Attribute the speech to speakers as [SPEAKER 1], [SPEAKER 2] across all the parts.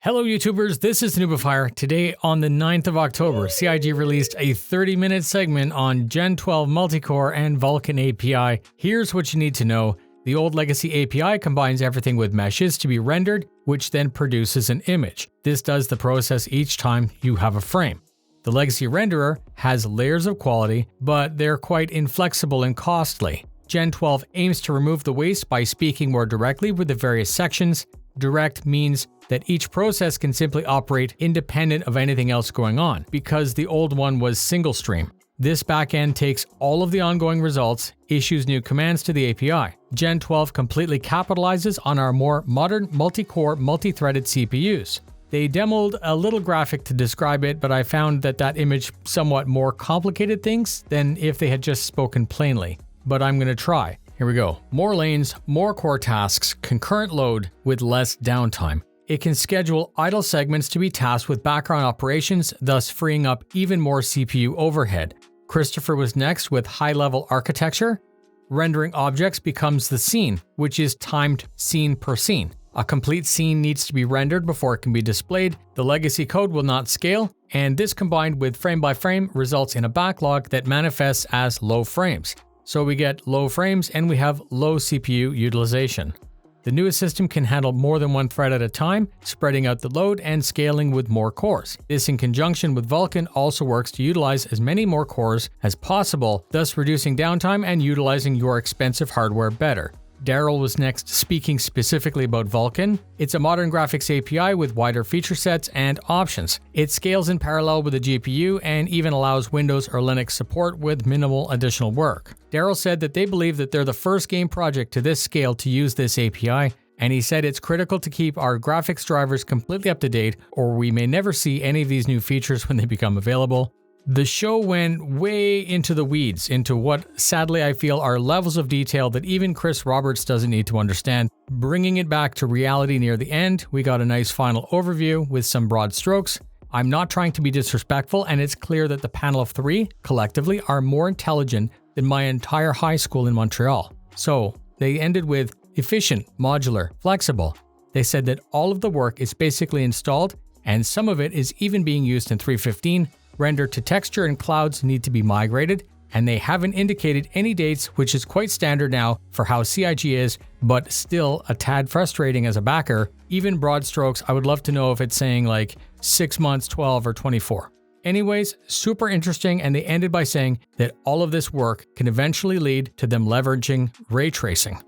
[SPEAKER 1] Hello YouTubers, this is noobifier. Today on the 9th of October, CIG released a 30-minute segment on Gen 12 multicore and Vulkan API. Here's what you need to know. The old legacy API combines everything with meshes to be rendered, which then produces an image. This does the process each time you have a frame. The legacy renderer has layers of quality, but they're quite inflexible and costly. Gen 12 aims to remove the waste by speaking more directly with the various sections. Direct means that each process can simply operate independent of anything else going on, because the old one was single stream. This backend takes all of the ongoing results, issues new commands to the API. Gen 12 completely capitalizes on our more modern multi-core, multi-threaded CPUs. They demoed a little graphic to describe it, but I found that image somewhat more complicated things than if they had just spoken plainly. But I'm going to try. Here we go. More lanes, more core tasks, concurrent load with less downtime. It can schedule idle segments to be tasked with background operations, thus freeing up even more CPU overhead. Christopher was next with high-level architecture. Rendering objects becomes the scene, which is timed scene per scene. A complete scene needs to be rendered before it can be displayed. The legacy code will not scale, and this combined with frame by frame results in a backlog that manifests as low frames. So we get low frames and we have low CPU utilization. The newest system can handle more than one thread at a time, spreading out the load and scaling with more cores. This in conjunction with Vulkan also works to utilize as many more cores as possible, thus reducing downtime and utilizing your expensive hardware better. Daryl was next, speaking specifically about Vulkan. It's a modern graphics API with wider feature sets and options. It scales in parallel with the GPU and even allows Windows or Linux support with minimal additional work. Daryl said that they believe that they're the first game project to this scale to use this API, and he said it's critical to keep our graphics drivers completely up to date, or we may never see any of these new features when they become available. The show went way into the weeds, into what sadly I feel are levels of detail that even Chris Roberts doesn't need to understand. Bringing it back to reality near the end, we got a nice final overview with some broad strokes. I'm not trying to be disrespectful, and it's clear that the panel of three, collectively, are more intelligent than my entire high school in Montreal. So, they ended with efficient, modular, flexible. They said that all of the work is basically installed, and some of it is even being used in 3.15. Render to texture and clouds need to be migrated, and they haven't indicated any dates, which is quite standard now for how CIG is, but still a tad frustrating as a backer. Even broad strokes, I would love to know if it's saying like 6 months, 12, or 24. Anyways, super interesting, and they ended by saying that all of this work can eventually lead to them leveraging ray tracing.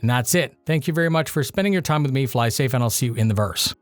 [SPEAKER 1] And that's it. Thank you very much for spending your time with me. Fly safe, and I'll see you in the verse.